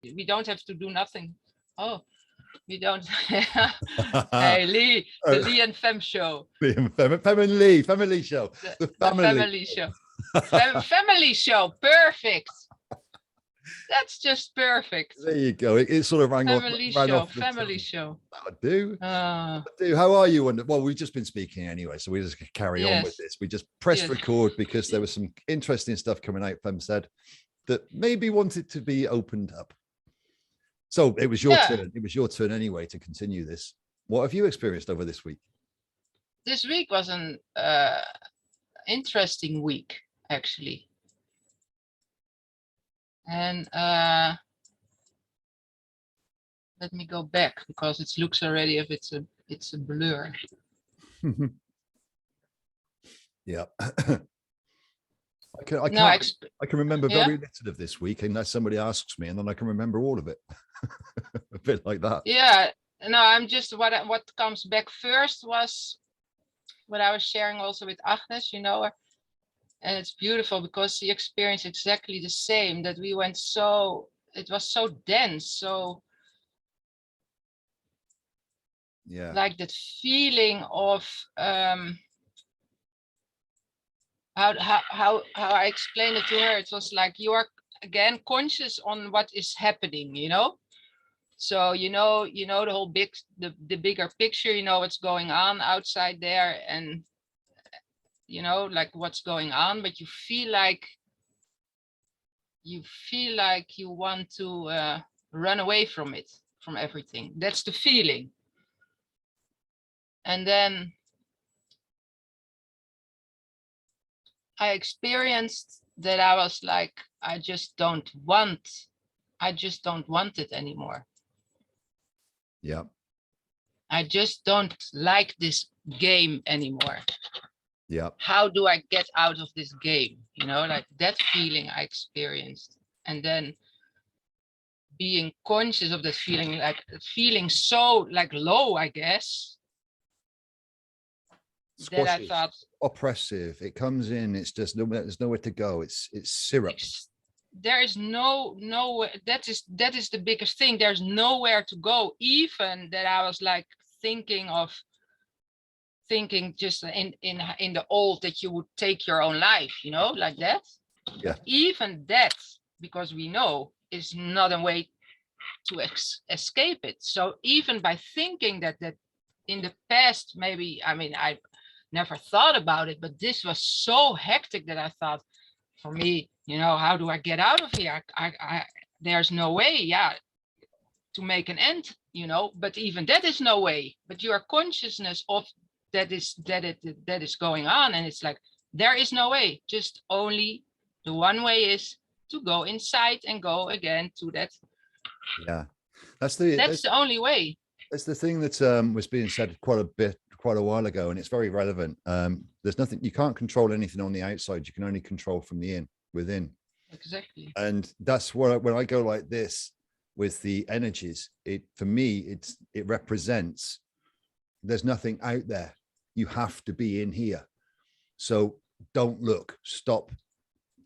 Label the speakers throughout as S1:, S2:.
S1: We don't have to do nothing. Oh, we don't. Hey, Lee, the Lee and Fem show.
S2: Fem and Lee show. The
S1: family show. Family show. Perfect. That's just perfect.
S2: There you go. It sort of ran off.
S1: Family show.
S2: I do. How are you? Well, we've just been speaking anyway, so we just carry on with this. We just pressed record because there was some interesting stuff coming out, Fem said, that maybe wanted to be opened up. So it was your turn. It was your turn anyway to continue this. What have you experienced over this week?
S1: This week was an interesting week, actually. And let me go back because it looks already if it's a blur.
S2: Yeah. I can remember very little of this week unless somebody asks me, and then I can remember all of it. A bit like that.
S1: Yeah. No, I'm just what comes back first was what I was sharing also with Agnes, you know, and it's beautiful because she experienced exactly the same, that we went it was so dense, so like that feeling of how I explained it to her. It was like you are again conscious on what is happening, you know. So you know the whole the bigger picture, you know what's going on outside there, and you know like what's going on, but you feel like you want to run away from it, from everything. That's the feeling. And then I experienced that I was like, I just don't want it anymore.
S2: Yeah.
S1: I just don't like this game anymore.
S2: Yeah.
S1: How do I get out of this game? You know, like that feeling I experienced. And then being conscious of that feeling, like feeling so like low, I guess.
S2: Squashes, that I thought oppressive. It comes in, it's just there's nowhere to go. It's syrup.
S1: There is no that is the biggest thing. There's nowhere to go. Even that I was like thinking just in the old that you would take your own life, you know, like that.
S2: Yeah.
S1: Even that, because we know, is not a way to escape it. So even by thinking that in the past, maybe, I mean, I never thought about it, but this was so hectic that I thought, for me, you know, how do I get out of here? I there's no way, to make an end, you know, but even that is no way. But your consciousness of that is going on, and it's like there is no way. Just only the one way is to go inside and go again to that.
S2: Yeah, that's
S1: the only way.
S2: That's the thing that was being said quite a while ago, and it's very relevant. There's nothing, you can't control anything on the outside. You can only control from the within.
S1: Exactly.
S2: And that's what when I go like this with the energies, for me it represents there's nothing out there. You have to be in here. So don't look, stop,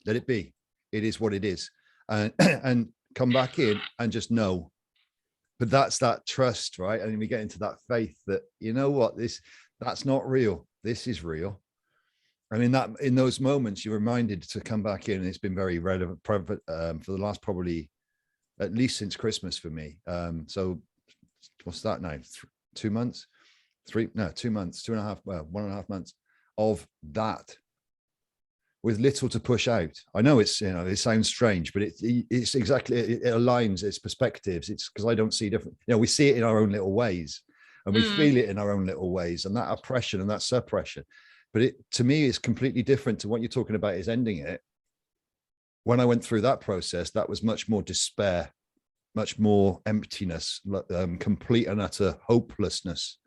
S2: let it be. It is what it is. And come back in and just know. But that's that trust, right? And we get into that faith that, you know what, that's not real. This is real. And in those moments, you're reminded to come back in. And it's been very relevant for the last probably at least since Christmas for me. So what's that now? 2 months? 2 months, 2.5, well, 1.5 months of that, with little to push out. I know it's, you know, it sounds strange, but it's exactly, it aligns its perspectives. It's because I don't see different, you know, we see it in our own little ways, and we feel it in our own little ways, and that oppression and that suppression. But it, to me, is completely different to what you're talking about is ending it. When I went through that process, that was much more despair, much more emptiness, complete and utter hopelessness.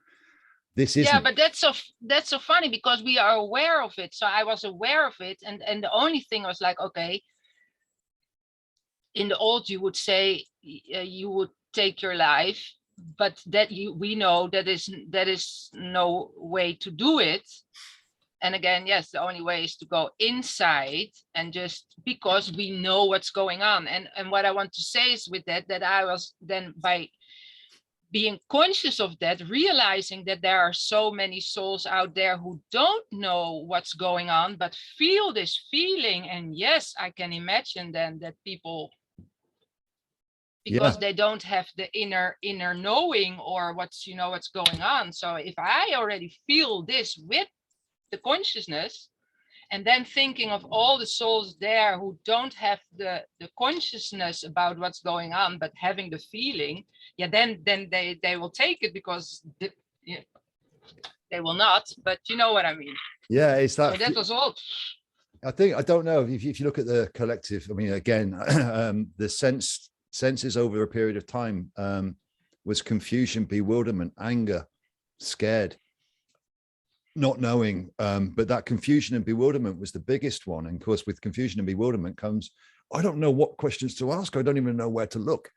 S2: This is,
S1: yeah, but that's so funny because we are aware of it. So I was aware of it, and the only thing was like, okay, in the old you would say you would take your life, but that we know that is no way to do it. And again, yes, the only way is to go inside, and just because we know what's going on. And what I want to say is with that, that I was then, by being conscious of that, realizing that there are so many souls out there who don't know what's going on, but feel this feeling. And yes, I can imagine then that people, because they don't have the inner knowing, or what's, what's going on. So if I already feel this with the consciousness, and then thinking of all the souls there who don't have the consciousness about what's going on, but having the feeling, then they will take it, because they will not, but you know what I mean.
S2: Yeah, it's that.
S1: So that was all.
S2: I don't know if you look at the collective. I mean, again, the senses over a period of time was confusion, bewilderment, anger, scared, not knowing. But that confusion and bewilderment was the biggest one. And of course, with confusion and bewilderment comes, I don't know what questions to ask. I don't even know where to look.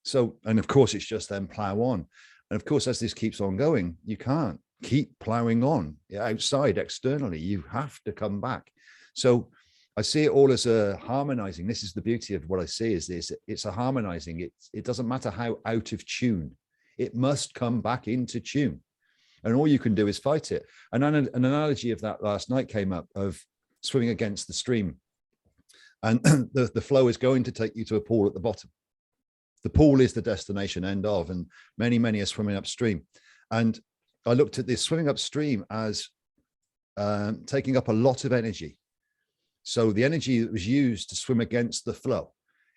S2: So, and of course, it's just then plow on. And of course, as this keeps on going, you can't keep plowing on outside, externally. You have to come back. So I see it all as a harmonizing. This is the beauty of what I see, is this. It's a harmonizing. It doesn't matter how out of tune. It must come back into tune. And all you can do is fight it. And an analogy of that last night came up, of swimming against the stream. And the flow is going to take you to a pool at the bottom. The pool is the destination, end of, and many are swimming upstream. And I looked at this swimming upstream as taking up a lot of energy. So the energy that was used to swim against the flow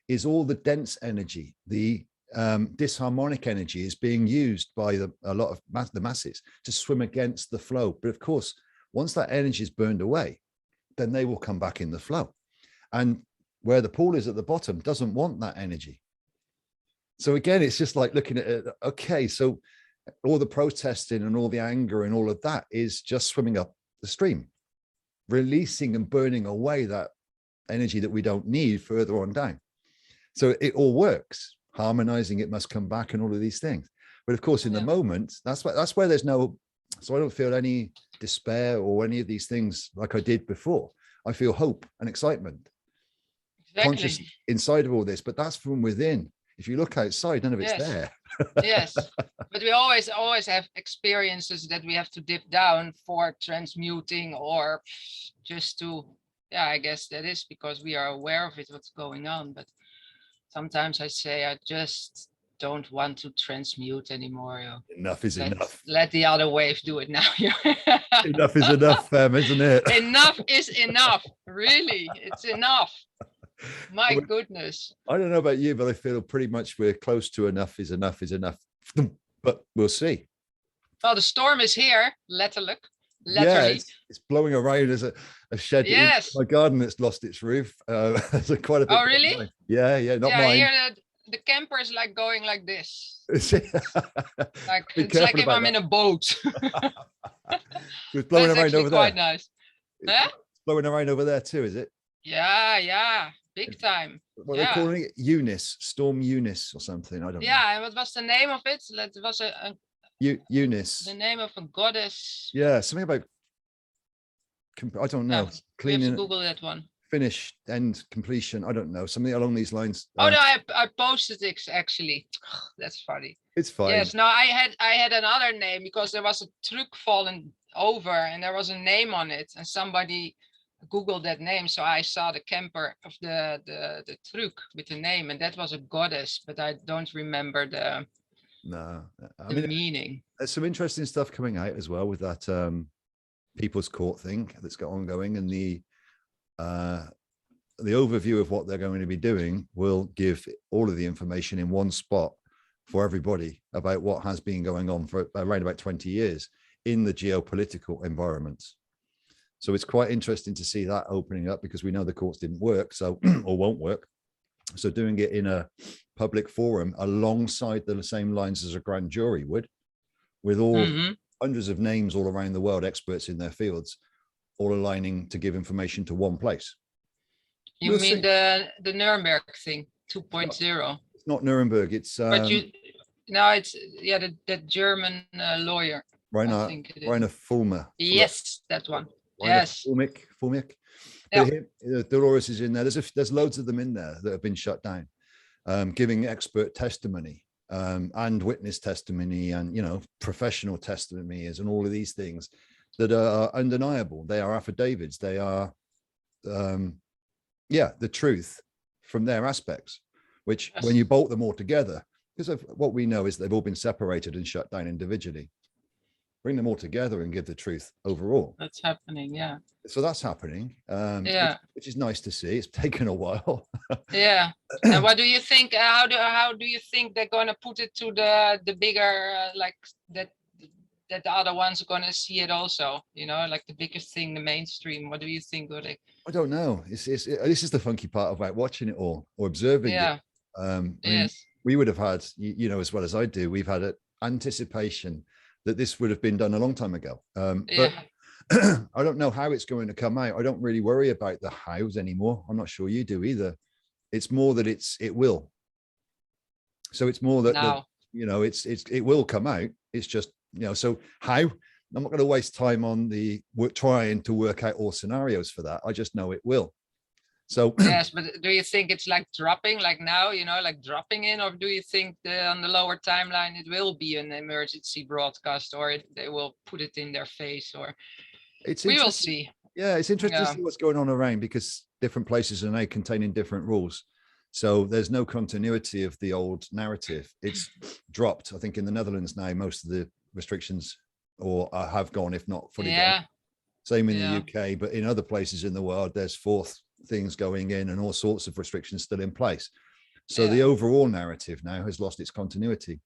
S2: is all the dense energy. The disharmonic energy is being used by a lot of the masses to swim against the flow. But of course, once that energy is burned away, then they will come back in the flow. And where the pool is at the bottom doesn't want that energy. So again, it's just like looking at it. Okay, so all the protesting and all the anger and all of that is just swimming up the stream, releasing and burning away that energy that we don't need further on down. So it all works. Harmonizing, it must come back, and all of these things. But of course, in the moment, that's where there's no, so I don't feel any despair or any of these things like I did before. I feel hope and excitement, conscious inside of all this, but that's from within. If you look outside, none of it's there.
S1: Yes, but we always have experiences that we have to dip down for transmuting, or just to, I guess that is because we are aware of it, what's going on. But sometimes I say, I just don't want to transmute anymore.
S2: Enough is enough.
S1: Let the other wave do it now.
S2: Enough is enough, isn't it?
S1: Enough is enough. Really, it's enough. My goodness.
S2: I don't know about you, but I feel pretty much we're close to enough is enough is enough. But we'll see.
S1: Well, the storm is here, literally.
S2: Yeah, it's blowing around. There's a shed in my garden that's lost its roof. There's quite a bit.
S1: Oh, really?
S2: Yeah, not mine.
S1: Here the camper is like going like this. Like it's like if I'm in a boat.
S2: It's blowing around over there.
S1: Quite nice.
S2: It's blowing around over there too, is it?
S1: Yeah, big time.
S2: What are they calling it? Eunice, Storm Eunice or something. I don't know.
S1: Yeah, and what was the name of it? It was
S2: Eunice.
S1: The name of a goddess.
S2: Yeah, something about, I don't know.
S1: Cleaning. We have to Google that one.
S2: Finish, end, completion. I don't know. Something along these lines.
S1: Oh no, I posted it actually. That's funny.
S2: It's fine.
S1: Yes, no, I had another name because there was a truck fallen over and there was a name on it, and somebody Googled that name, so I saw the camper of the truck with the name, and that was a goddess, but I don't remember the meaning.
S2: There's some interesting stuff coming out as well with that People's Court thing that's got ongoing, and the overview of what they're going to be doing will give all of the information in one spot for everybody about what has been going on for around about 20 years in the geopolitical environments. So it's quite interesting to see that opening up, because we know the courts didn't work, so or won't work. So doing it in a public forum alongside the same lines as a grand jury would, with all hundreds of names all around the world, experts in their fields, all aligning to give information to one place.
S1: You mean the Nuremberg thing 2.0?
S2: It's not Nuremberg. It's
S1: it's the German lawyer.
S2: Rainer Fulmer.
S1: Yes, that one. Yes.
S2: Fulmic.
S1: Yeah.
S2: But Dolores is in there. There's loads of them in there that have been shut down, giving expert testimony and witness testimony and, you know, professional testimonies and all of these things that are undeniable. They are affidavits. They are, the truth from their aspects, which
S1: Yes.
S2: when you bolt them all together, because of what we know is they've all been separated and shut down individually, bring them all together and give the truth overall.
S1: That's happening. Yeah.
S2: So that's happening,
S1: Yeah.
S2: which is nice to see. It's taken a while.
S1: Yeah. And what do you think? How do you think they're gonna put it to the bigger like that the other ones are gonna see it also? You know, like the biggest thing, the mainstream. What do you think?
S2: I don't know. This is the funky part about watching it all or observing
S1: Yeah.
S2: it. I mean,
S1: Yes.
S2: we would have had, you know, as well as I do, we've had an anticipation that this would have been done a long time ago. But
S1: Yeah.
S2: I don't know how it's going to come out. I don't really worry about the hows anymore. I'm not sure you do either. It's more that it will. So it's more that you know, it will come out. It's just, you know, so how? I'm not going to waste time on trying to work out all scenarios for that. I just know it will. So
S1: Yes, but do you think it's like dropping, like now, you know, like dropping in, or do you think on the lower timeline it will be an emergency broadcast, or they will put it in their face, or we will see.
S2: Yeah, it's interesting to see what's going on around, because different places are now containing different rules. So there's no continuity of the old narrative. It's dropped. I think in the Netherlands now, most of the restrictions have gone, if not fully gone. Same in the UK, but in other places in the world, there's fourth things going in and all sorts of restrictions still in place. So the overall narrative now has lost its continuity.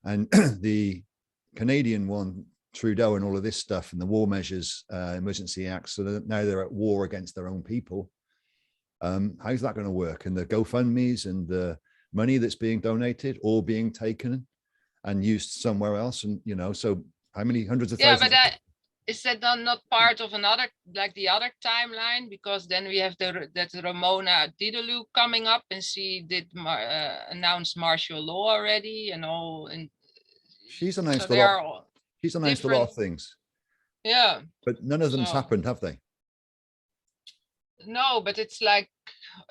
S2: And the Canadian one, Trudeau and all of this stuff and the war measures, emergency acts, so that now they're at war against their own people. How's that going to work? And the GoFundMes and the money that's being donated all being taken and used somewhere else. And, you know, so how many hundreds of thousands?
S1: Yeah, but is that not part of another, like the other timeline? Because then we have that Ramona Didelou coming up, and she did announce martial law already and all. And
S2: she's announced a lot. She's announced a lot of things.
S1: Yeah.
S2: But none of them's happened, have they?
S1: No, but it's like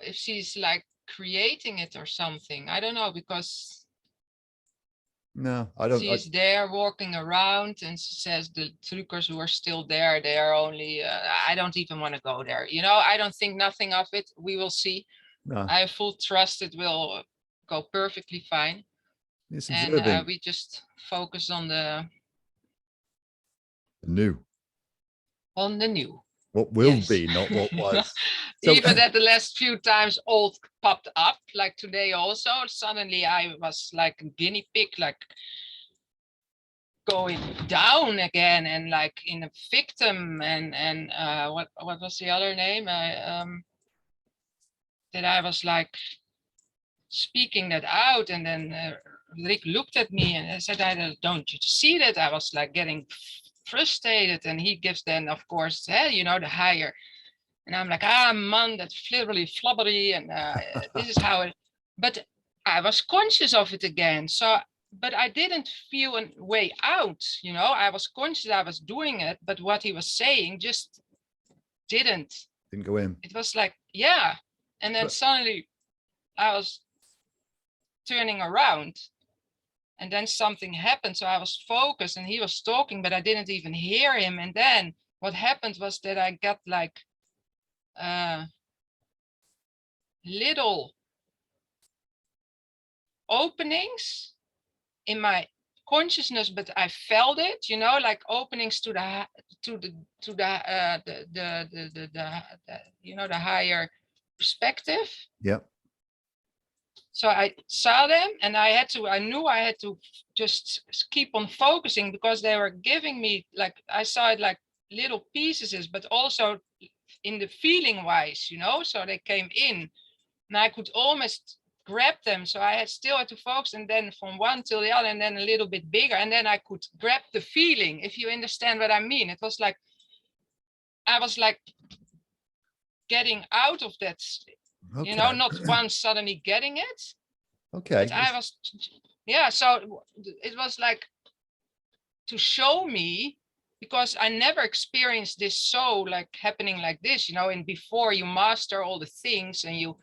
S1: if she's like creating it or something. I don't know, because
S2: no, I don't.
S1: She's there walking around, and she says the truckers who are still there, they are only, I don't even want to go there. You know, I don't think nothing of it. We will see. No. I have full trust it will go perfectly fine.
S2: It's
S1: and we just focus on the
S2: new.
S1: On the new.
S2: What will be, not what was.
S1: So, even that the last few times old popped up, like today also, suddenly I was like a guinea pig, like going down again, and like in a victim, and what was the other name? That I was like speaking that out, and then Rick looked at me and said, don't you see that? I was like getting frustrated, and he gives then, of course, you know, the higher. And I'm like, man, that's flubbery, and this is how it. But I was conscious of it again. So, but I didn't feel a way out. You know, I was conscious I was doing it, but what he was saying just didn't
S2: go in.
S1: It was like, yeah. And then suddenly I was turning around, and then something happened. So I was focused, and he was talking, but I didn't even hear him. And then what happened was that I got like little openings in my consciousness, but I felt it, you know, like openings to the you know, the higher perspective.
S2: Yeah.
S1: So I saw them, and I knew I had to just keep on focusing, because they were giving me, like, I saw it like little pieces, but also in the feeling wise, you know, so they came in and I could almost grab them. So I still had to focus, and then from one till the other, and then a little bit bigger, and then I could grab the feeling, if you understand what I mean. It was like, I was like getting out of that, you know, not once suddenly getting it.
S2: Okay.
S1: I was, yeah, so it was like to show me, because I never experienced this so like happening like this, you know, and before you master all the things and you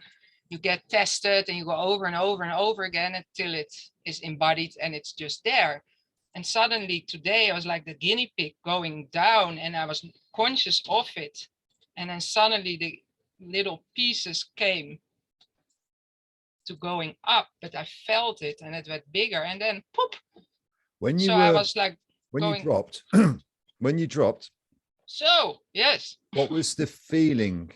S1: get tested and you go over and over and over again until it is embodied and it's just there. And suddenly today I was like the guinea pig going down and I was conscious of it. And then suddenly the little pieces came to going up, but I felt it and it went bigger and then poof.
S2: When you
S1: So I was like
S2: when
S1: going,
S2: you dropped, when you dropped,
S1: so yes.
S2: what was the feeling?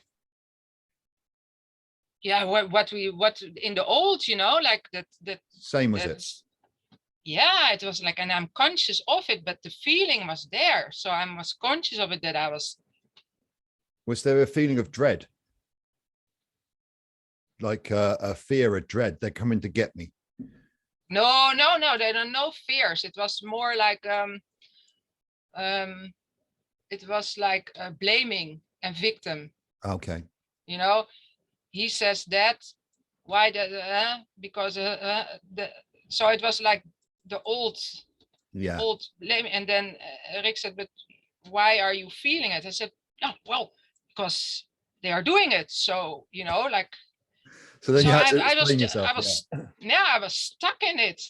S1: Yeah, what in the old, you know, like that
S2: Same was it?
S1: that's, yeah, it was like, and I'm conscious of it, but the feeling was there. So I was conscious of it that I was.
S2: Was there a feeling of dread? Like a fear, a dread, they're coming to get me?
S1: No, there are no fears. It was more like it was like blaming and victim.
S2: Okay.
S1: You know, he says that, why that, because so it was like the old blame. And then Rick said, but why are you feeling it? I said, oh, well, because they are doing it. So, you know, like,
S2: so then
S1: so
S2: you had to
S1: I
S2: explain yourself.
S1: I was stuck in it.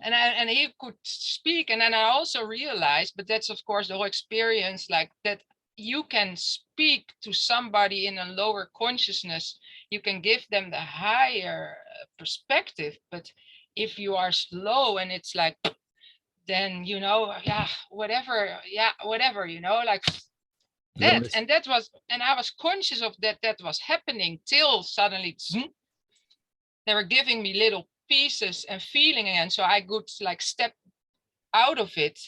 S1: And he could speak. And then I also realized, but that's of course the whole experience, like that you can speak to somebody in a lower consciousness, you can give them the higher perspective. But if you are slow and it's like, then, you know, whatever, you know, like that. And that was, and I was conscious of that was happening till suddenly they were giving me little pieces and feeling again. So I could like step out of it,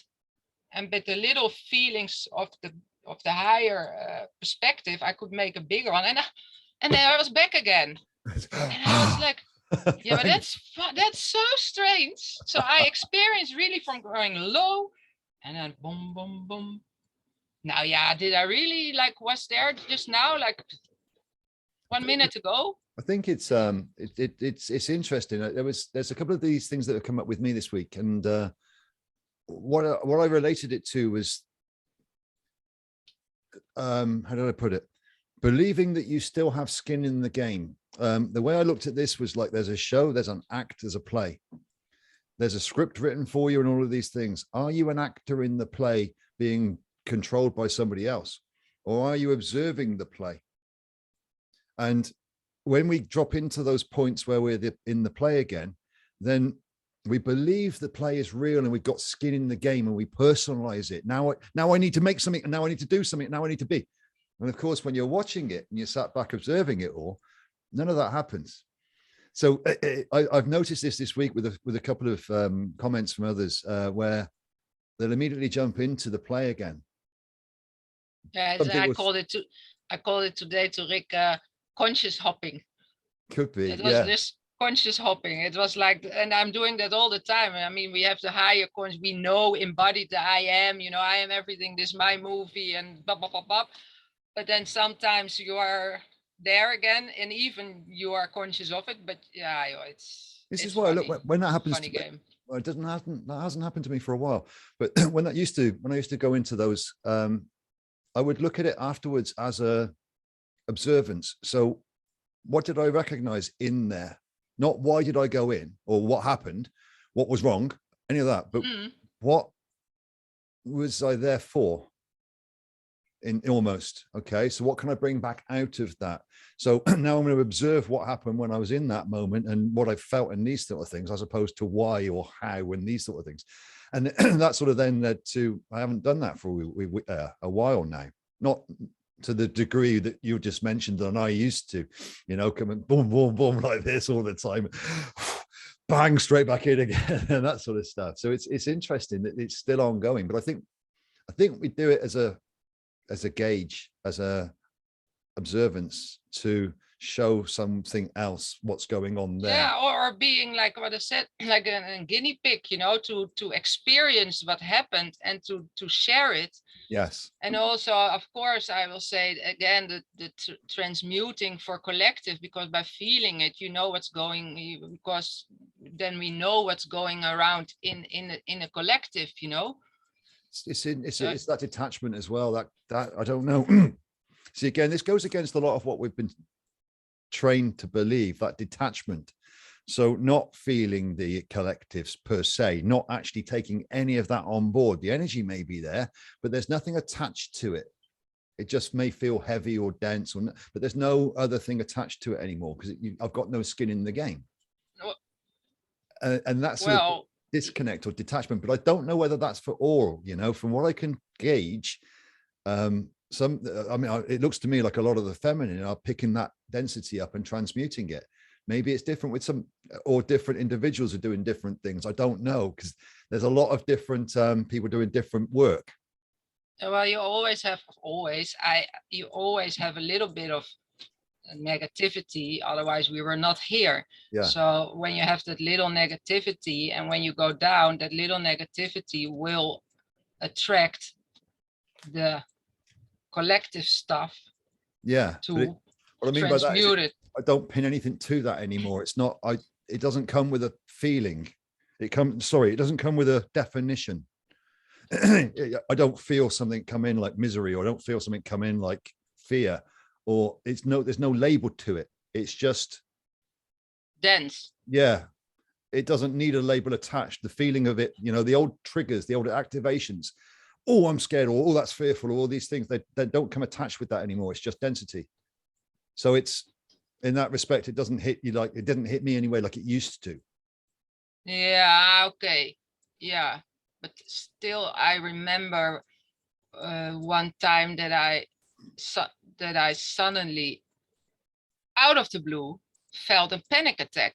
S1: and with the little feelings of the higher perspective, I could make a bigger one. And then I was back again. And I was like, yeah, but that's so strange. So I experienced really from going low and then boom, boom, boom. Now, yeah, did I really like was there just now, like 1 minute ago?
S2: I think it's interesting. There's a couple of these things that have come up with me this week, and what I related it to was how did I put it? Believing that you still have skin in the game. The way I looked at this was like there's a show, there's an act, there's a play. There's a script written for you and all of these things. Are you an actor in the play being controlled by somebody else? Or are you observing the play? And when we drop into those points where we're in the play again, then we believe the play is real and we've got skin in the game and we personalize it. Now I need to make something, and now I need to do something, now I need to be. And of course, when you're watching it and you're sat back observing it all, none of that happens. So I've noticed this week with a couple of comments from others where they'll immediately jump into the play again.
S1: Yeah, I called it today to Rick conscious hopping.
S2: Could be.
S1: It was this conscious hopping. It was like, and I'm doing that all the time. I mean, we have the higher conscious. We know embodied the I am. You know, I am everything. This is my movie, and blah blah blah blah. But then sometimes you are there again, and even you are conscious of it. But yeah,
S2: this is why I look when that happens. Funny game. Well, that hasn't happened to me for a while. But when I used to go into those, I would look at it afterwards as a observance. So what did I recognize in there? Not why did I go in or what happened, what was wrong, any of that, but what was I there for? In almost, okay, so what can I bring back out of that? So now I'm going to observe what happened when I was in that moment and what I felt in these sort of things, as opposed to why or how and these sort of things. And that sort of then led to, I haven't done that for a while now, not to the degree that you just mentioned and I used to, you know, come and boom, boom, boom like this all the time, bang, straight back in again and that sort of stuff. So it's interesting that it's still ongoing, but I think we do it as a gauge, as a observance to show something else what's going on there.
S1: Yeah, or being like what I said, like a guinea pig, you know, to experience what happened and to share it.
S2: Yes.
S1: And also, of course, I will say again the transmuting for collective, because by feeling it, you know what's going, because then we know what's going around in a collective, you know.
S2: It's that detachment as well. That I don't know. See, again, this goes against a lot of what we've been trained to believe, that detachment. So not feeling the collectives per se, not actually taking any of that on board. The energy may be there, but there's nothing attached to it. It just may feel heavy or dense, but there's no other thing attached to it anymore because I've got no skin in the game. And that's sort of disconnect or detachment. But I don't know whether that's for all, from what I can gauge. It looks to me like a lot of the feminine are picking that density up and transmuting it. Maybe it's different with or different individuals are doing different things. I don't know, because there's a lot of different people doing different work.
S1: Well, you always have a little bit of negativity, otherwise we were not here.
S2: Yeah.
S1: So when you have that little negativity, and when you go down, that little negativity will attract the collective stuff.
S2: Yeah.
S1: To
S2: what I mean by that is
S1: it.
S2: I don't pin anything to that anymore. It's not, it doesn't come with a feeling. It doesn't come with a definition. I don't feel something come in like misery, or I don't feel something come in like fear, or there's no label to it. It's just
S1: dense.
S2: Yeah. It doesn't need a label attached. The feeling of it, the old triggers, the old activations. Oh, I'm scared, or oh, that's fearful, or all these things, they don't come attached with that anymore. It's just density. So it's, in that respect, it doesn't hit you like, it didn't hit me anyway like it used to.
S1: Yeah, okay. Yeah. But still, I remember one time that I suddenly, out of the blue, felt a panic attack.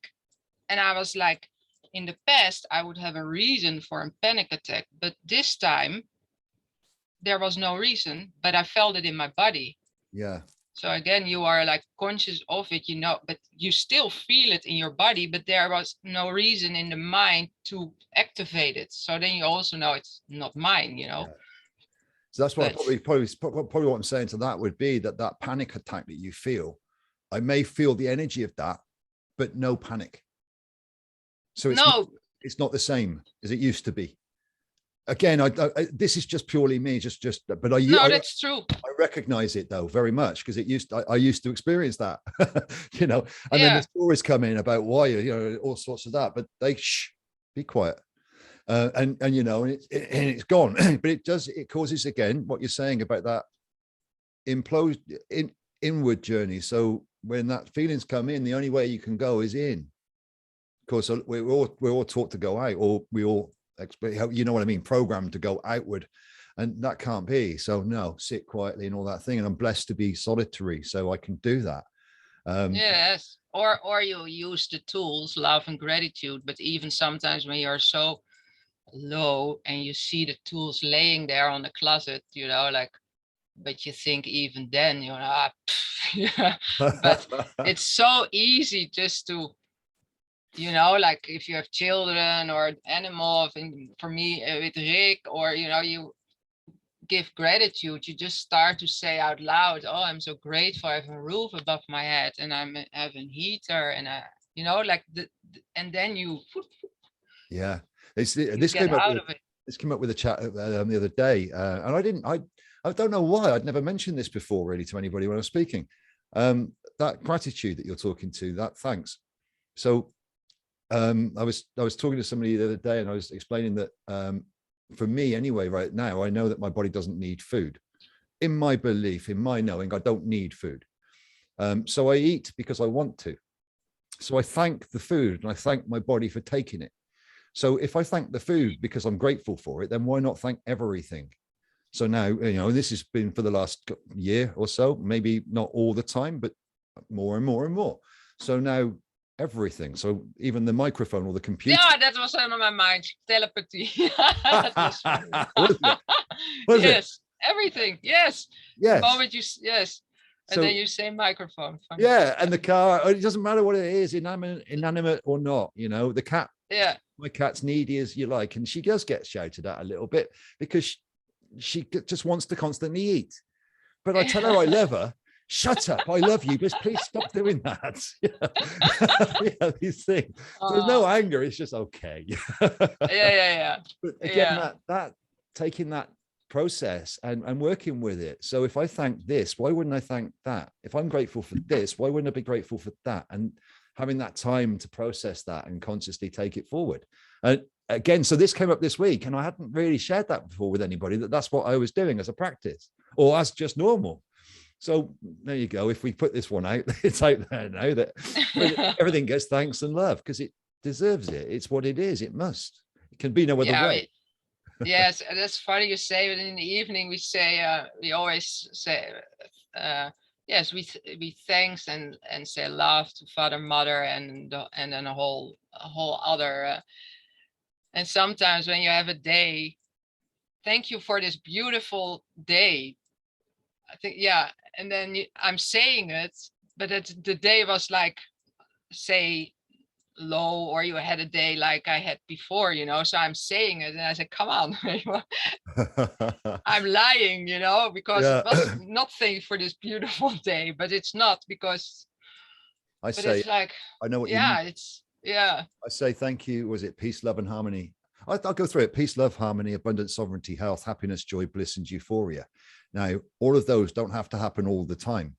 S1: And I was like, in the past, I would have a reason for a panic attack. But this time, there was no reason, but I felt it in my body.
S2: Yeah.
S1: So again, you are like conscious of it, but you still feel it in your body, but there was no reason in the mind to activate it. So then you also know it's not mine, Yeah.
S2: So that's what probably what I'm saying to that would be that panic attack that you feel, I may feel the energy of that, but no panic. So it's not the same as it used to be. Again, this is just purely me, but
S1: that's true.
S2: I recognize it though very much, because I used to experience that, and then the stories come in about why, all sorts of that, but they be quiet, and it's gone. But it causes, again, what you're saying about that inward journey. So when that feelings come in, the only way you can go is in. Of course, we're all taught to go out, or we all, you know what I mean, programmed to go outward, and that can't be. So no, sit quietly and all that thing. And I'm blessed to be solitary, so I can do that.
S1: Yes, or you use the tools, love and gratitude. But even sometimes when you're so low and you see the tools laying there on the closet, but you think even then, yeah. But it's so easy just to, like if you have children or animals, and for me with Rick, or you give gratitude, you just start to say out loud, oh, I'm so grateful I have a roof above my head, and I have a heater, and and then you
S2: this
S1: came up with,
S2: this came up with a chat the other day, and I don't know why I'd never mentioned this before really to anybody when I was speaking. That gratitude that you're talking to, that thanks. So I was talking to somebody the other day, and I was explaining that for me anyway, right now, I know that my body doesn't need food. In my belief, in my knowing, I don't need food. So I eat because I want to. So I thank the food, and I thank my body for taking it. So if I thank the food because I'm grateful for it, then why not thank everything? So now, this has been for the last year or so, maybe not all the time, but more and more and more. So now everything. So even the microphone or the computer.
S1: Yeah, that was on my mind. Telepathy.
S2: Was
S1: yes, it? Everything. Yes.
S2: Yes.
S1: The moment yes. And then you say microphone.
S2: Yeah, and the car. It doesn't matter what it is, inanimate or not. The cat.
S1: Yeah.
S2: My cat's needy as you like, and she does get shouted at a little bit because she just wants to constantly eat. But I tell her I love her. Shut up, I love you, but please stop doing that. These things. So there's no anger, it's just okay.
S1: Yeah.
S2: But again, that taking that process and working with it. So if I thank this, why wouldn't I thank that? If I'm grateful for this, why wouldn't I be grateful for that? And having that time to process that and consciously take it forward. And again, so this came up this week, and I hadn't really shared that before with anybody, that's what I was doing as a practice, or as just normal. So there you go. If we put this one out, it's out there now that everything gets thanks and love, because it deserves it. It's what it is. It must. It can be no other way.
S1: Yes, that's funny you say it. In the evening we say, we always say, yes, we thanks and say love to father, mother, and then a whole other. And sometimes when you have a day, thank you for this beautiful day. I think, yeah. And then I'm saying it, but the day was like, say, low, or you had a day like I had before, so I'm saying it and I said, come on. I'm lying, because it was nothing for this beautiful day, but it's not, because it's like,
S2: I know what you mean.
S1: I
S2: say thank you. Was it peace, love, and harmony? I'll go through it. Peace, love, harmony, abundance, sovereignty, health, happiness, joy, bliss, and euphoria. Now, all of those don't have to happen all the time.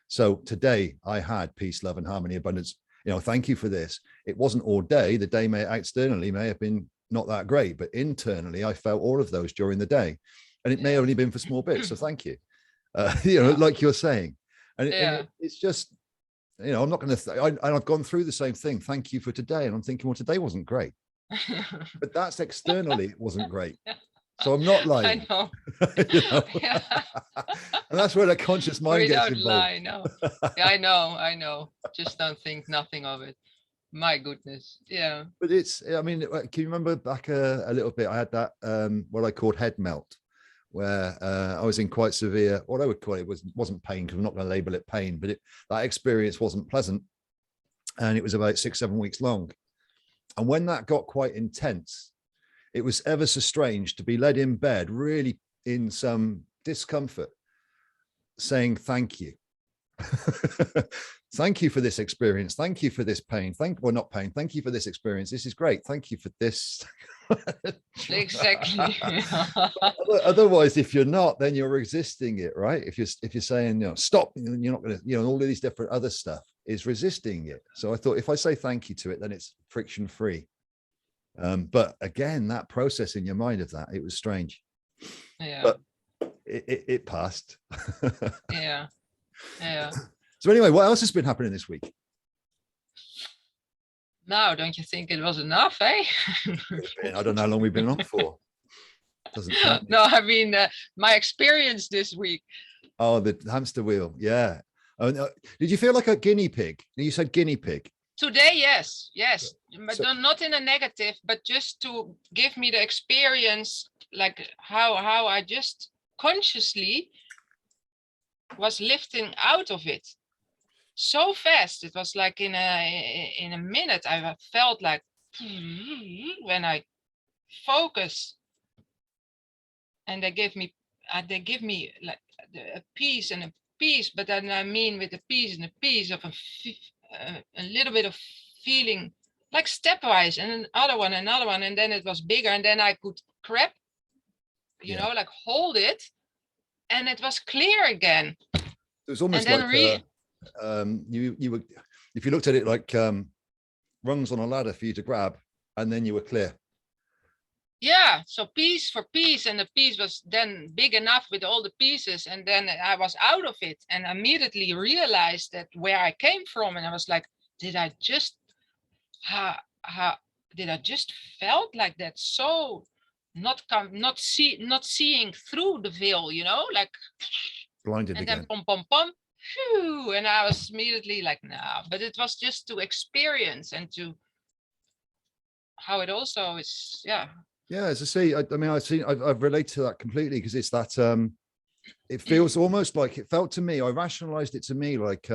S2: So today I had peace, love, and harmony, abundance. Thank you for this. It wasn't all day. The day externally may have been not that great, but internally I felt all of those during the day, and it may have only been for small bits. So thank you. Like you're saying, and it's just, I'm not going to. I've gone through the same thing. Thank you for today, and I'm thinking, well, today wasn't great, but that's externally it wasn't great. So I'm not lying.
S1: I know.
S2: And that's where the conscious mind gets involved.
S1: Lie, no. Yeah, I know. Just don't think nothing of it. My goodness. Yeah.
S2: But can you remember back a little bit? I had that what I called head melt, where I was in quite severe, what I would call it wasn't pain, because I'm not going to label it pain, but that experience wasn't pleasant. And it was about 6-7 weeks long. And when that got quite intense, it was ever so strange to be led in bed, really in some discomfort, saying thank you. Thank you for this experience. Thank you for this pain. Not pain. Thank you for this experience. This is great. Thank you for this.
S1: Exactly.
S2: Otherwise, if you're not, then you're resisting it, right? If you're saying, stop, and you're not going to, all of these different other stuff is resisting it. So I thought, if I say thank you to it, then it's friction free. But again, that process in your mind of that, it was strange.
S1: Yeah.
S2: But it passed.
S1: Yeah.
S2: So anyway, what else has been happening this week?
S1: Now, don't you think it was enough, eh?
S2: I don't know how long we've been on for. Doesn't count.
S1: No, I mean, my experience this week.
S2: Oh, the hamster wheel. Yeah. Oh, no. Did you feel like a guinea pig? You said guinea pig.
S1: Today, yes, but not in a negative, but just to give me the experience, like how I just consciously was lifting out of it so fast. It was like in a minute. I felt like when I focus, and they give me like a piece and a piece, but then I mean with a piece and a piece of a little bit of feeling, like stepwise, and another one, and then it was bigger, and then I could grab, like hold it, and it was clear again.
S2: It was almost like you were, if you looked at it like rungs on a ladder for you to grab, and then you were clear.
S1: Yeah, so piece for piece, and the piece was then big enough with all the pieces, and then I was out of it, and immediately realized that where I came from, and I was like, did I just felt like that? So not seeing through the veil, like
S2: blinded
S1: and
S2: again.
S1: Then pom, whew, and I was immediately like, nah, but it was just to experience and to how it also is.
S2: Yeah, as I say, I've related to that completely, because it's that it feels almost like, it felt to me, I rationalized it to me like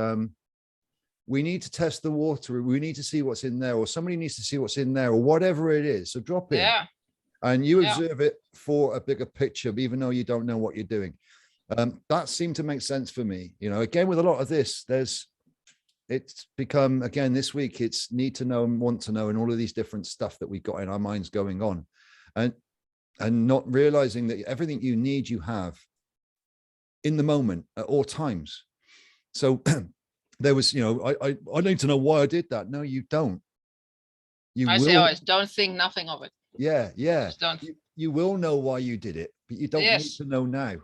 S2: we need to test the water, we need to see what's in there, or somebody needs to see what's in there, or whatever it is. So drop in and you observe it for a bigger picture, even though you don't know what you're doing. That seemed to make sense for me. Again, with a lot of this, it's become, again, this week, it's need to know and want to know, and all of these different stuff that we've got in our minds going on. And and not realizing that everything you need, you have in the moment at all times. So there was, I need to know why I did that. No, you don't. You
S1: I say
S2: will.
S1: always, don't think nothing of it.
S2: Yeah.
S1: Just don't.
S2: You will know why you did it, but you don't need
S1: Yes.
S2: to know now.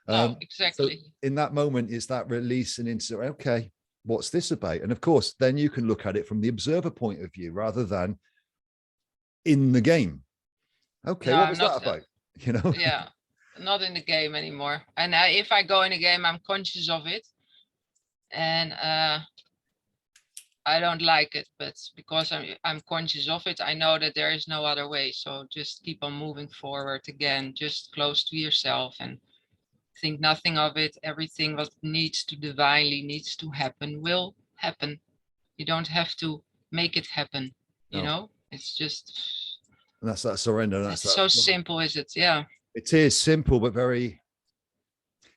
S1: No,
S2: So
S1: exactly.
S2: in that moment, it's that release and into, okay, what's this about? And of course, then you can look at it from the observer point of view rather than in the game. Okay,
S1: No,
S2: what
S1: I'm
S2: was
S1: not.
S2: that about? You know?
S1: Yeah, not in the game anymore. And if I go in a game, I'm conscious of it, and I don't like it. But because I'm conscious of it, I know that there is no other way. So just keep on moving forward again. Just close to yourself and think nothing of it. Everything what needs to divinely needs to happen will happen. You don't have to make it happen.
S2: No.
S1: It's just,
S2: And that's that surrender. And that's
S1: it's
S2: that.
S1: so simple, is it? Yeah.
S2: It is simple, but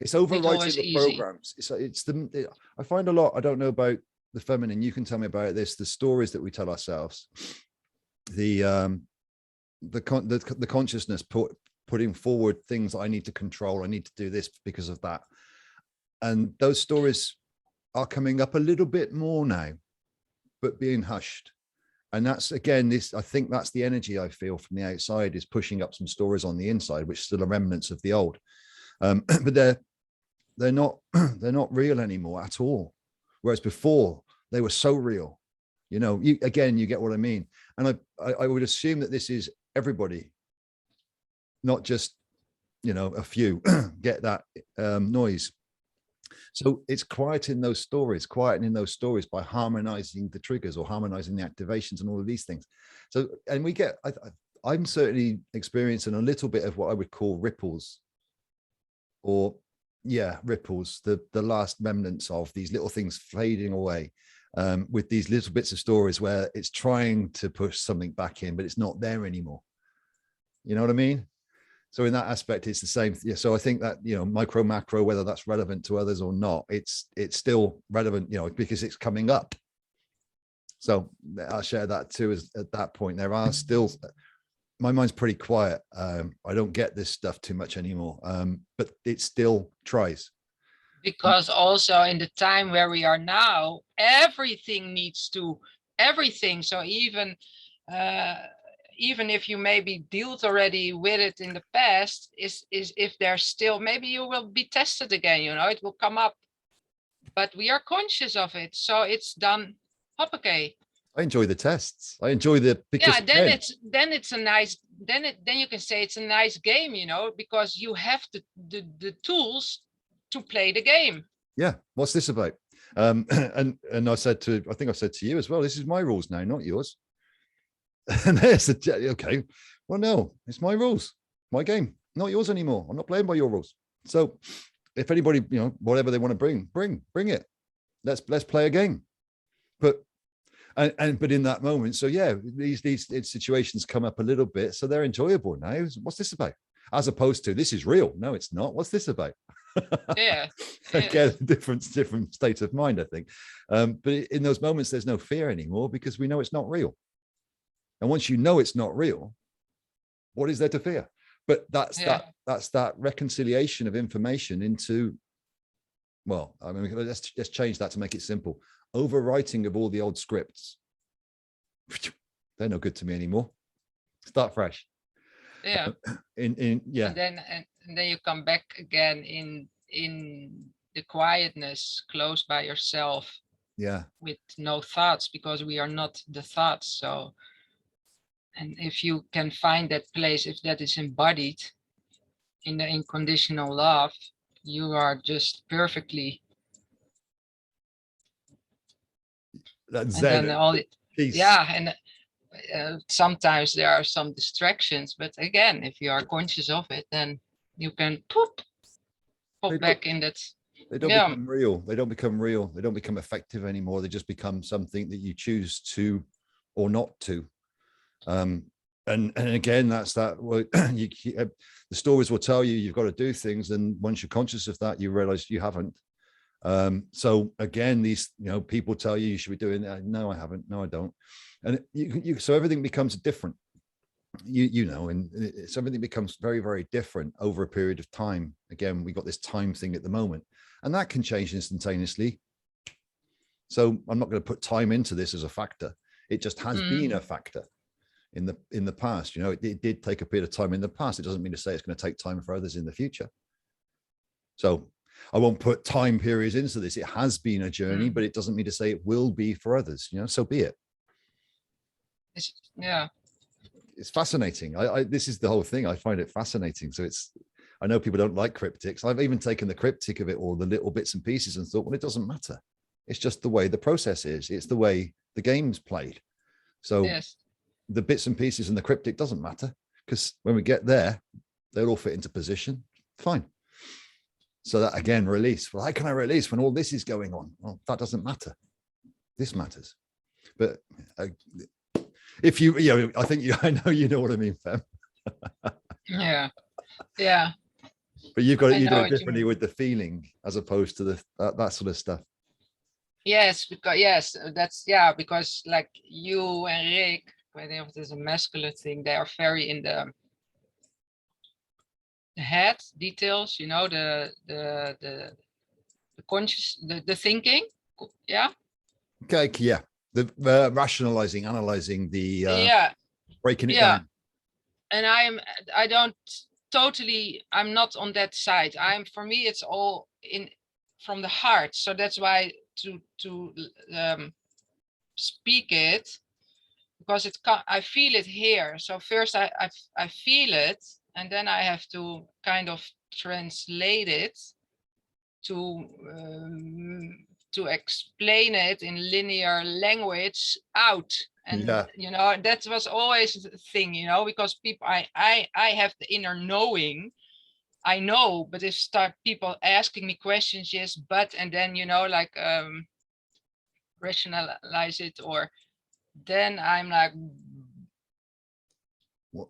S2: it's overwriting
S1: always
S2: the
S1: easy.
S2: programs. I find a lot, I don't know about the feminine, you can tell me about this, the stories that we tell ourselves, the consciousness putting forward things I need to control. I need to do this because of that. And those stories are coming up a little bit more now, but being hushed. And that's, again, I think that's the energy I feel from the outside is pushing up some stories on the inside, which still are remnants of the old. But they're not real anymore at all. Whereas before they were so real, you get what I mean. And I would assume that this is everybody, not just, a few get that noise. So it's quieting those stories by harmonizing the triggers or harmonizing the activations and all of these things. So, and I'm certainly experiencing a little bit of what I would call ripples, ripples, the last remnants of these little things fading away, with these little bits of stories where it's trying to push something back in, but it's not there anymore. You know what I mean? So in that aspect, it's the same. Yeah. So I think that, micro, macro, whether that's relevant to others or not, it's still relevant, because it's coming up. So I'll share that too. At that point, there are still, my mind's pretty quiet. I don't get this stuff too much anymore, but it still tries.
S1: Because also in the time where we are now, everything. So even if you maybe dealt already with it in the past, is if there's still, maybe you will be tested again, it will come up, but we are conscious of it, so it's done. Hoppakee.
S2: I enjoy the tests. I enjoy because
S1: then it's a nice, then you can say it's a nice game, because you have the tools to play the game.
S2: Yeah, what's this about? And I think I said to you as well, this is my rules now, not yours. And there's okay, well, no, it's my rules, my game, not yours anymore. I'm not playing by your rules. So if anybody, whatever they want to bring it. Let's play a game. But in that moment, so yeah, these situations come up a little bit, so they're enjoyable now. What's this about? As opposed to, this is real. No, it's not. What's this about?
S1: Yeah.
S2: Again, different state of mind, I think. But in those moments, there's no fear anymore because we know it's not real. And once you know it's not real, what is there to fear? But that's that reconciliation of information into, well, I mean, let's change that to make it simple. Overwriting of all the old scripts. They're no good to me anymore. Start fresh.
S1: Yeah.
S2: And
S1: then you come back again in the quietness, close by yourself.
S2: Yeah.
S1: With no thoughts, because we are not the thoughts. So, and if you can find that place, if that is embodied in the unconditional love, you are just perfectly.
S2: That's zen.
S1: Peace. Yeah, and sometimes there are some distractions, but again, if you are conscious of it, then you can pop back in that.
S2: They don't become real. They don't become real. They don't become effective anymore. They just become something that you choose to or not to. And again, that's that. Well, the stories will tell you you've got to do things, and once you're conscious of that, you realize you haven't. So again, these people tell you should be doing that. No, I haven't. No, I don't. And so everything becomes different. you know, and everything becomes very, very different over a period of time. Again, we got this time thing at the moment, and that can change instantaneously. So I'm not going to put time into this as a factor. It just has been a factor in the past. You know, it did take a period of time in the past. It doesn't mean to say it's going to take time for others in the future. So I won't put time periods into this. It has been a journey, but it doesn't mean to say it will be for others. You know, so be it.
S1: Yeah.
S2: It's fascinating. This is the whole thing. I find it fascinating. So I know people don't like cryptics. I've even taken the cryptic of it, all the little bits and pieces, and thought, well, it doesn't matter. It's just the way the process is. It's the way the game's played. So the bits and pieces and the cryptic doesn't matter, because when we get there, they'll all fit into position. Fine. So that, again, release. Well, how can I release when all this is going on? Well, that doesn't matter. This matters. But if you know, I know you know what I mean, Fem.
S1: Yeah.
S2: But you do it differently with the feeling as opposed to that sort of stuff.
S1: Yes, because like you and Rick, I don't know if there's a masculine thing, they are very in the head details, you know, the conscious, the thinking. Yeah.
S2: Okay. Yeah. The rationalizing, analyzing, the breaking it down.
S1: And I'm not on that side. For me, it's all from the heart. So that's why to speak it, because I feel it here. So first I feel it, and then I have to kind of translate it to explain it in linear language out. And you know, that was always the thing, you know, because people, I have the inner knowing. I know, but if people asking me questions, yes, but, and then, you know, like rationalize it, or then I'm like.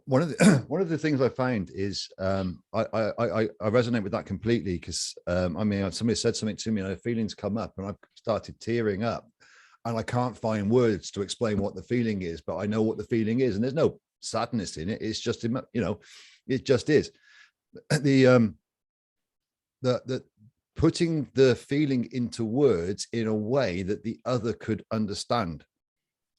S2: One of the things I find is I resonate with that completely, because I mean, somebody said something to me and feelings come up and I've started tearing up, and I can't find words to explain what the feeling is, but I know what the feeling is, and there's no sadness in it. It's just, you know, it just is. The putting the feeling into words in a way that the other could understand,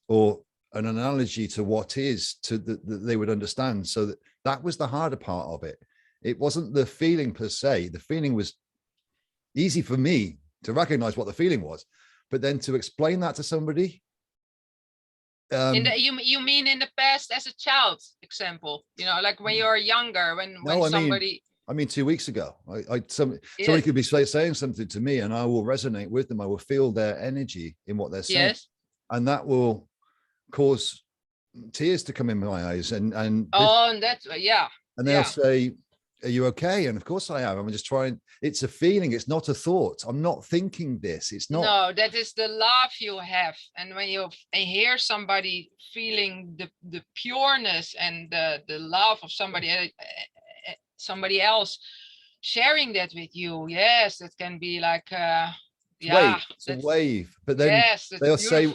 S2: or an analogy to what is, that they would understand. So that was the harder part of it. It wasn't the feeling per se. The feeling was easy for me to recognize what the feeling was, but then to explain that to somebody.
S1: You mean in the past as a child, example, you know, like when you're younger, when somebody.
S2: I mean 2 weeks ago, somebody could be saying something to me and I will resonate with them. I will feel their energy in what they're saying.
S1: Yes.
S2: And that will cause tears to come in my eyes. And
S1: that's, yeah.
S2: And they'll say, are you okay? And of course I am. I'm just trying. It's a feeling. It's not a thought. I'm not thinking this. It's not.
S1: No, that is the love you have. And when you hear somebody feeling the pureness and the love of somebody else sharing that with you, yes, it can be like
S2: it's a wave. But then they'll say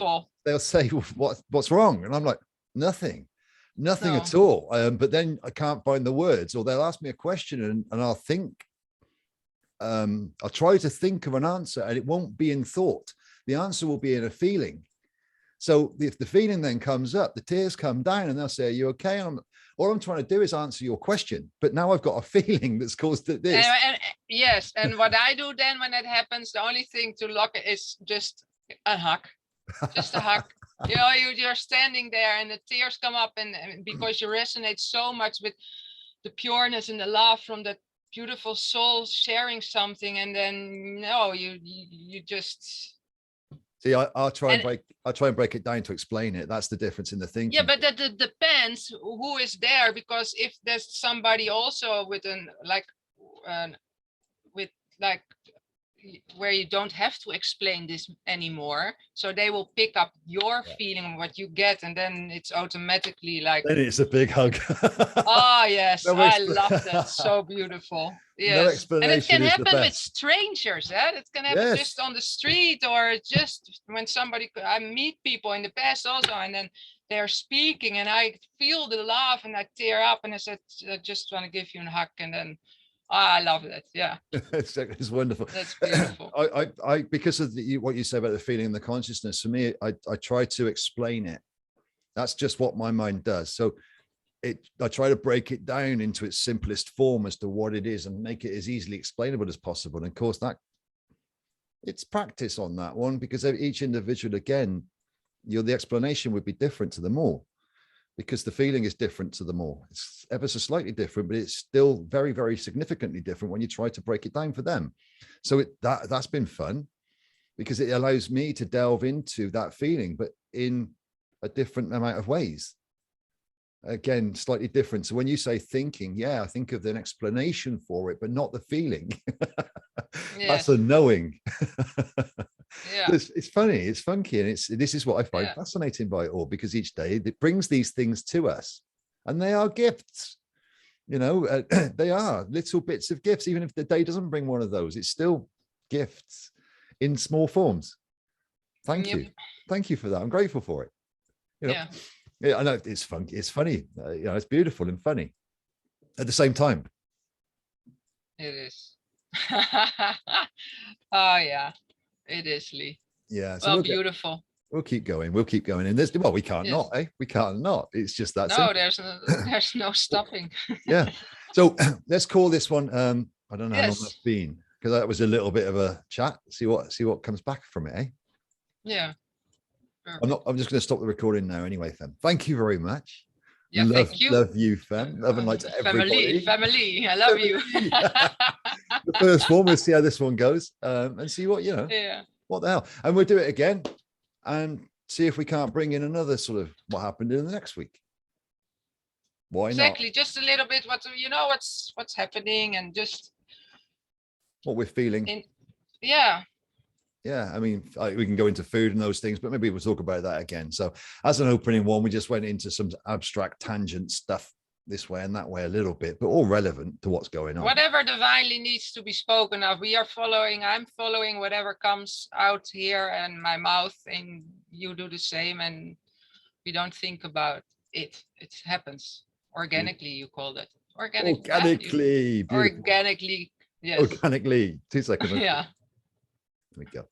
S2: what's wrong, and I'm like, nothing at all. But then I can't find the words, or they'll ask me a question and I'll think, I'll try to think of an answer, and it won't be in thought. The answer will be in a feeling. So if the feeling then comes up, the tears come down, and they'll say, are you okay? And all I'm trying to do is answer your question, but now I've got a feeling that's caused this.
S1: Yes, and what I do then when that happens, the only thing to lock it is just a hug, just a hug. You know, you're standing there and the tears come up, and because you resonate so much with the pureness and the love from that beautiful soul sharing something, and then you just.
S2: See, I'll try and break it down to explain it. That's the difference in the thinking.
S1: Yeah, but that depends who is there, because if there's somebody also with where you don't have to explain this anymore, so they will pick up your feeling, what you get, and then it's automatically like.
S2: Then it's a big hug.
S1: Oh yes, I love that. So beautiful. Yes,
S2: no,
S1: and it can happen with strangers. It can happen just on the street, or just when I meet people in the past also, and then they're speaking and I feel the laugh and I tear up and I said, I just want to give you a hug. And then I love it. Yeah.
S2: It's wonderful.
S1: That's beautiful.
S2: I because of what you say about the feeling and the consciousness, for me, I try to explain it. That's just what my mind does. So I try to break it down into its simplest form as to what it is and make it as easily explainable as possible. And of course, that it's practice on that one, because each individual, again, the explanation would be different to them all, because the feeling is different to them all. It's ever so slightly different, but it's still very, very significantly different when you try to break it down for them. So that's been fun, because it allows me to delve into that feeling, but in a different amount of ways. Again, slightly different. So when you say thinking, yeah, I think of an explanation for it, but not the feeling. That's a knowing.
S1: Yeah.
S2: It's funny, it's funky, and this is what I find fascinating by it all, because each day it brings these things to us, and they are gifts. You know, they are little bits of gifts. Even if the day doesn't bring one of those, it's still gifts in small forms. Thank you for that. I'm grateful for it. You know, yeah, I know it's funky, it's funny. You know, it's beautiful and funny at the same time.
S1: It is. Oh yeah, it is, Lee.
S2: Yeah. So
S1: well, beautiful.
S2: We'll keep going. We'll keep going. And there's, well, we can't not, eh? We can't not. It's just that.
S1: No, there's no stopping.
S2: Yeah. So let's call this one. I don't know how long that's been, because that was a little bit of a chat. See what comes back from it, eh?
S1: Yeah.
S2: I'm just going to stop the recording now anyway, Fem. Thank you very much.
S1: Yeah, thank you.
S2: Love you, Fem. Love and light to everybody.
S1: Family. I love you.
S2: The first one, we'll see how this one goes, and see what, you know.
S1: Yeah.
S2: What the hell? And we'll do it again and see if we can't bring in another sort of what happened in the next week. Why not?
S1: Exactly. Just a little bit what's happening, and just
S2: what we're feeling.
S1: Yeah.
S2: I mean, we can go into food and those things, but maybe we'll talk about that again. So as an opening one, we just went into some abstract tangent stuff this way and that way a little bit, but all relevant to what's going on.
S1: Whatever divinely needs to be spoken of, I'm following whatever comes out here and my mouth, and you do the same, and we don't think about it. It happens organically, you called it.
S2: Organically.
S1: Organically, yes.
S2: Organically. 2 seconds.
S1: Yeah.
S2: There we go.